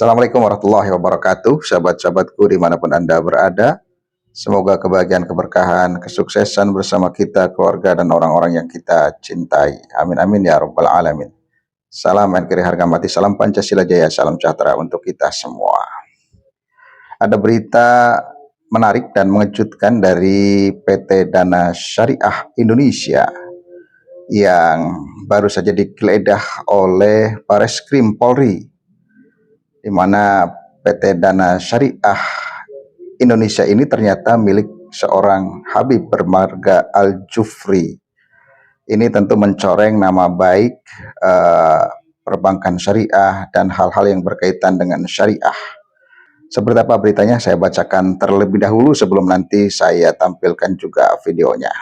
Assalamualaikum warahmatullahi wabarakatuh, sahabat-sahabatku dimanapun Anda berada. Semoga kebahagiaan, keberkahan, kesuksesan bersama kita, keluarga, dan orang-orang yang kita cintai. Amin amin ya rabbal alamin. Salam NKRI harga mati, salam Pancasila Jaya, salam sejahtera untuk kita semua. Ada berita menarik dan mengejutkan dari PT Dana Syariah Indonesia yang baru saja digeledah oleh Bareskrim Polri, di mana PT Dana Syariah Indonesia ini ternyata milik seorang Habib bermarga Al-Jufri. Ini tentu mencoreng nama baik perbankan syariah dan hal-hal yang berkaitan dengan syariah. Seperti apa beritanya, saya bacakan terlebih dahulu sebelum nanti saya tampilkan juga videonya.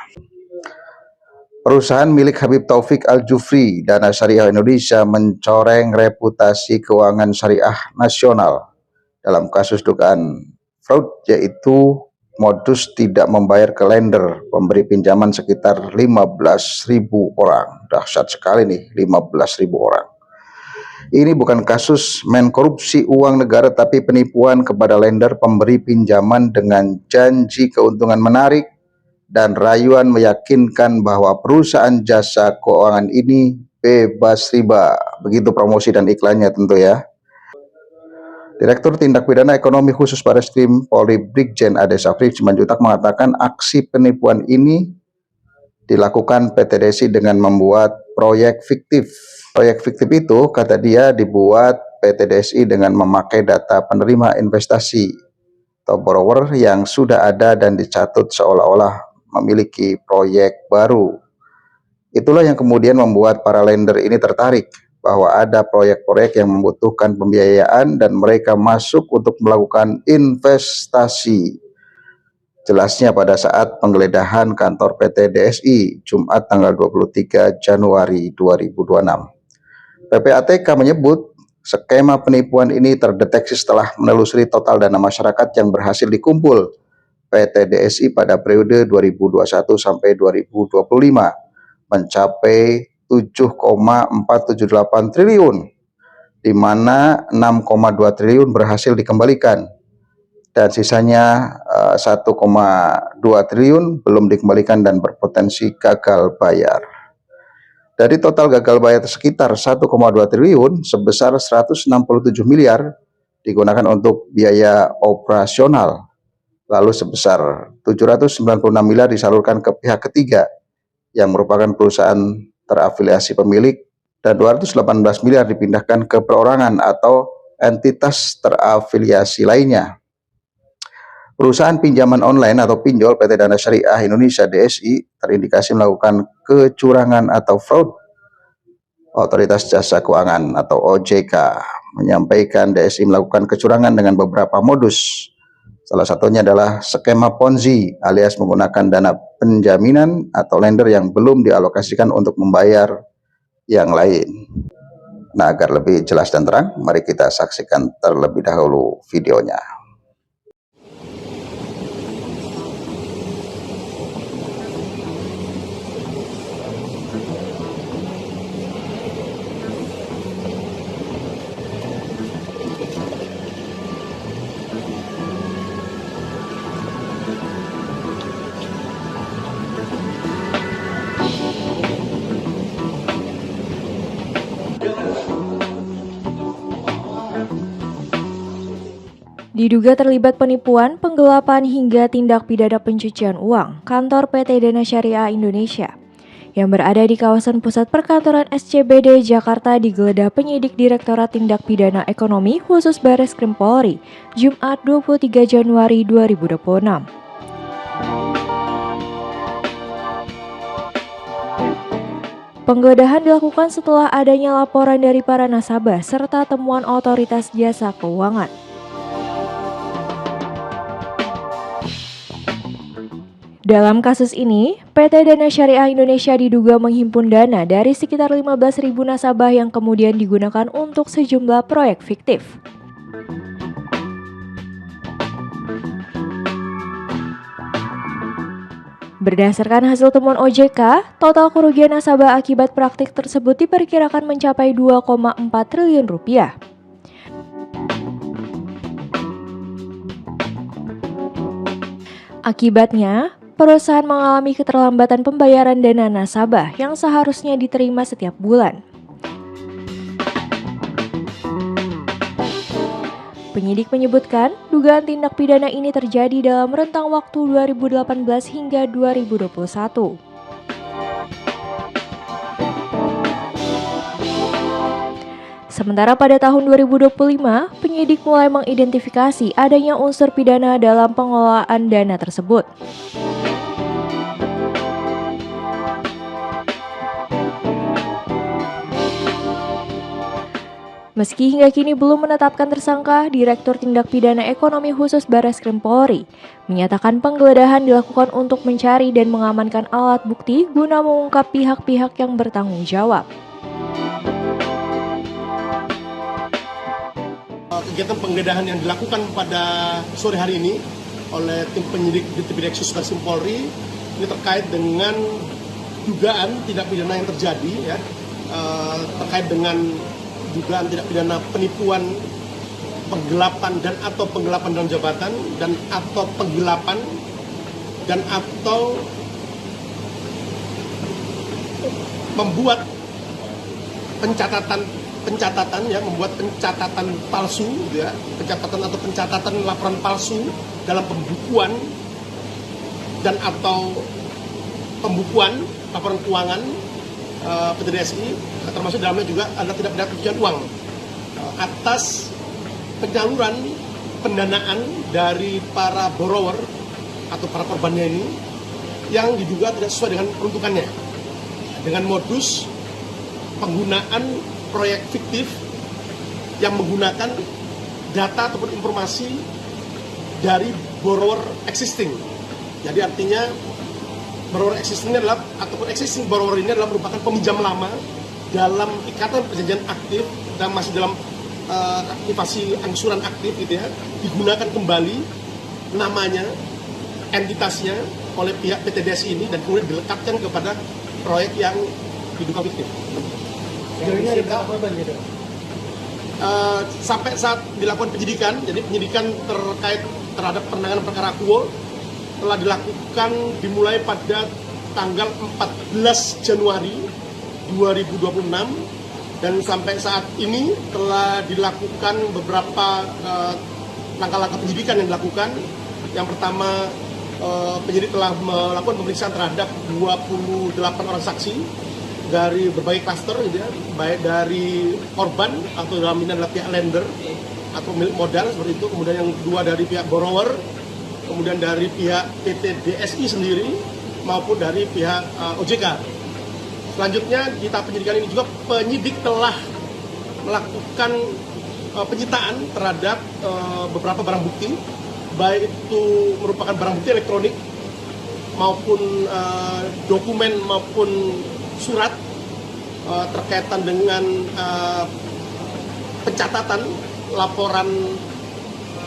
Perusahaan milik Habib Taufik Al-Jufri, Dana Syariah Indonesia, mencoreng reputasi keuangan syariah nasional dalam kasus dugaan fraud, yaitu modus tidak membayar ke lender pemberi pinjaman sekitar 15.000 orang. Dahsyat sekali nih, 15.000 orang. Ini bukan kasus main korupsi uang negara, tapi penipuan kepada lender pemberi pinjaman dengan janji keuntungan menarik dan rayuan meyakinkan bahwa perusahaan jasa keuangan ini bebas riba. Begitu promosi dan iklannya tentu ya. Direktur Tindak Pidana Ekonomi Khusus Bareskrim Polri Brigjen Ade Safri Simanjuntak mengatakan aksi penipuan ini dilakukan PT DSI dengan membuat proyek fiktif. Proyek fiktif itu, kata dia, dibuat PT DSI dengan memakai data penerima investasi atau borrower yang sudah ada dan dicatut seolah-olah memiliki proyek baru. Itulah yang kemudian membuat para lender ini tertarik bahwa ada proyek-proyek yang membutuhkan pembiayaan dan mereka masuk untuk melakukan investasi. Jelasnya pada saat penggeledahan kantor PT DSI Jumat tanggal 23 Januari 2026. PPATK menyebut skema penipuan ini terdeteksi setelah menelusuri total dana masyarakat yang berhasil dikumpul PT DSI pada periode 2021 sampai 2025 mencapai 7,478 triliun, di mana 6,2 triliun berhasil dikembalikan dan sisanya 1,2 triliun belum dikembalikan dan berpotensi gagal bayar. Dari total gagal bayar sekitar 1,2 triliun, sebesar 167 miliar digunakan untuk biaya operasional. Lalu sebesar 796 miliar disalurkan ke pihak ketiga yang merupakan perusahaan terafiliasi pemilik dan 218 miliar dipindahkan ke perorangan atau entitas terafiliasi lainnya. Perusahaan pinjaman online atau pinjol PT Dana Syariah Indonesia DSI terindikasi melakukan kecurangan atau fraud. Otoritas Jasa Keuangan atau OJK menyampaikan DSI melakukan kecurangan dengan beberapa modus. Salah satunya adalah skema Ponzi alias menggunakan dana penjaminan atau lender yang belum dialokasikan untuk membayar yang lain. Nah, agar lebih jelas dan terang, mari kita saksikan terlebih dahulu videonya. Diduga terlibat penipuan, penggelapan hingga tindak pidana pencucian uang, kantor PT Dana Syariah Indonesia yang berada di kawasan pusat perkantoran SCBD Jakarta digeledah penyidik Direktorat Tindak Pidana Ekonomi Khusus Bareskrim Polri Jumat 23 Januari 2026. Penggeledahan dilakukan setelah adanya laporan dari para nasabah serta temuan otoritas jasa keuangan. Dalam kasus ini, PT Dana Syariah Indonesia diduga menghimpun dana dari sekitar 15.000 nasabah yang kemudian digunakan untuk sejumlah proyek fiktif. Berdasarkan hasil temuan OJK, total kerugian nasabah akibat praktik tersebut diperkirakan mencapai 2,4 triliun rupiah. Akibatnya, perusahaan mengalami keterlambatan pembayaran dana nasabah yang seharusnya diterima setiap bulan. Penyidik menyebutkan, dugaan tindak pidana ini terjadi dalam rentang waktu 2018 hingga 2021. Sementara pada tahun 2025, penyidik mulai mengidentifikasi adanya unsur pidana dalam pengelolaan dana tersebut. Meski hingga kini belum menetapkan tersangka, Direktur Tindak Pidana Ekonomi Khusus Barreskrim Polri menyatakan penggeledahan dilakukan untuk mencari dan mengamankan alat bukti guna mengungkap pihak-pihak yang bertanggung jawab. Kegiatan penggeledahan yang dilakukan pada sore hari ini oleh tim penyidik di Direksi Barreskrim Polri ini terkait dengan dugaan tindak pidana yang terjadi, ya, terkait dengan dugaan tindak pidana penipuan, penggelapan dan atau penggelapan dalam jabatan dan atau penggelapan dan atau membuat membuat pencatatan palsu, gitu ya, pencatatan laporan palsu dalam pembukuan dan atau pembukuan laporan keuangan PT DSI, termasuk dalamnya juga ada tindak pidana pencucian uang atas penyaluran pendanaan dari para borrower atau para korbannya ini yang diduga tidak sesuai dengan peruntukannya dengan modus penggunaan proyek fiktif yang menggunakan data ataupun informasi dari borrower existing. Jadi artinya borrower existing ini adalah ataupun existing borrower ini adalah merupakan peminjam lama dalam ikatan perjanjian aktif dan masih dalam aktivasi angsuran aktif, gitu ya, digunakan kembali namanya, entitasnya oleh pihak PT DSI ini dan kemudian dilekatkan kepada proyek yang diduga fiktif. Sampai saat dilakukan penyidikan, jadi penyidikan terkait terhadap penanganan perkara akuo telah dilakukan dimulai pada tanggal 14 Januari 2026 dan sampai saat ini telah dilakukan beberapa langkah-langkah penyidikan yang dilakukan. Yang pertama, penyidik telah melakukan pemeriksaan terhadap 28 orang saksi dari berbagai klaster, gitu ya, baik dari korban atau dalam ini adalah pihak lender atau milik modal seperti itu, kemudian yang kedua dari pihak borrower, kemudian dari pihak PT DSI sendiri maupun dari pihak OJK. Selanjutnya di tahap penyidikan ini juga penyidik telah melakukan penyitaan terhadap beberapa barang bukti, baik itu merupakan barang bukti elektronik maupun dokumen maupun surat terkaitan dengan pencatatan laporan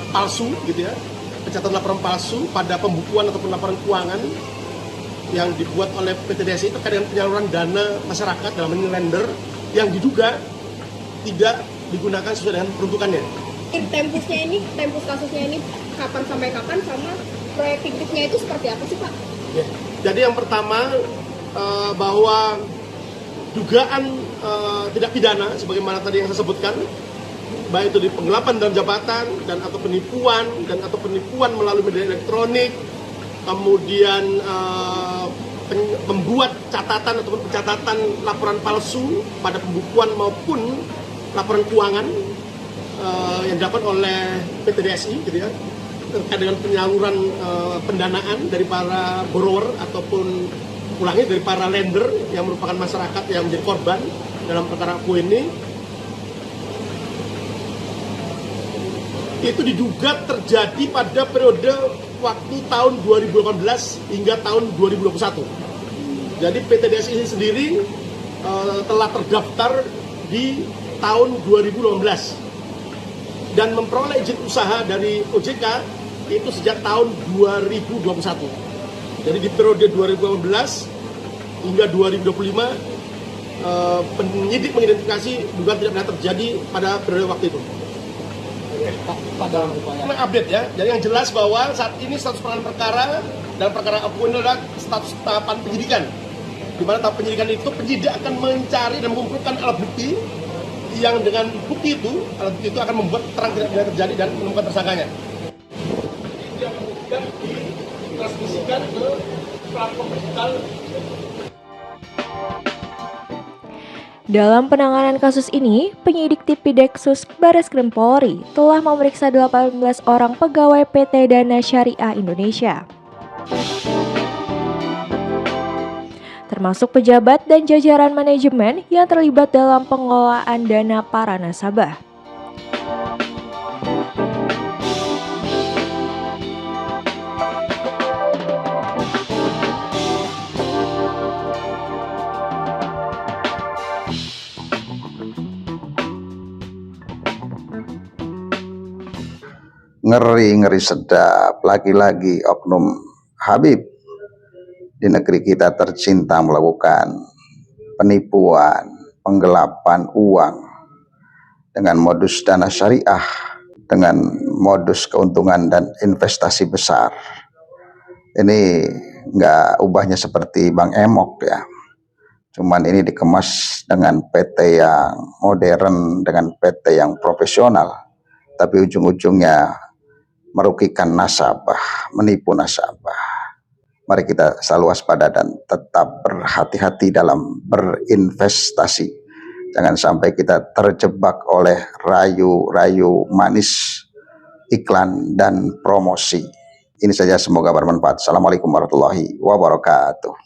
palsu, gitu ya, pencatatan laporan palsu pada pembukuan ataupun laporan keuangan yang dibuat oleh PT DSI terkait dengan penyaluran dana masyarakat dalam ini lender yang diduga tidak digunakan sesuai dengan peruntukannya. Tempus kasusnya ini kapan sampai kapan, sama proyek fiktifnya itu seperti apa sih, Pak? Ya. Jadi yang pertama bahwa dugaan tindak pidana sebagaimana tadi yang saya sebutkan, baik itu di penggelapan dalam jabatan dan atau penipuan melalui media elektronik, kemudian membuat catatan ataupun pencatatan laporan palsu pada pembukuan maupun laporan keuangan yang dilakukan oleh PT DSI, gitu ya, terkait dengan penyaluran pendanaan dari para borrower ataupun dari para lender yang merupakan masyarakat yang menjadi korban dalam perkara akuo ini. Itu diduga terjadi pada periode waktu tahun 2018 hingga tahun 2021. Jadi PT DSI ini sendiri telah terdaftar di tahun 2018 dan memperoleh izin usaha dari OJK itu sejak tahun 2021. Jadi di periode 2018 hingga 2025 penyidik mengidentifikasi dugaan tindak pidana terjadi pada periode waktu itu. update ya. Jadi yang jelas bahwa saat ini status penanganan perkara dalam perkara aku ini adalah status tahapan penyidikan. Di mana tahap penyidikan itu penyidik akan mencari dan mengumpulkan alat bukti yang dengan bukti itu, alat bukti itu akan membuat terang tidak pidana terjadi dan menemukan tersangkanya. Itu yang kemudian ditransmisikan ke platform digital. Dalam penanganan kasus ini, penyidik Tipideksus Bareskrim Polri telah memeriksa 18 orang pegawai PT Dana Syariah Indonesia, termasuk pejabat dan jajaran manajemen yang terlibat dalam pengelolaan dana para nasabah. Ngeri sedap, lagi-lagi oknum Habib di negeri kita tercinta melakukan penipuan, penggelapan uang dengan modus dana syariah, dengan modus keuntungan dan investasi besar. Ini nggak ubahnya seperti Bang Emok ya, cuman ini dikemas dengan PT yang modern, dengan PT yang profesional, tapi ujung-ujungnya merugikan nasabah, menipu nasabah. Mari kita selalu waspada dan tetap berhati-hati dalam berinvestasi. Jangan sampai kita terjebak oleh rayu-rayu manis, iklan dan promosi. Ini saja, semoga bermanfaat. Assalamualaikum warahmatullahi wabarakatuh.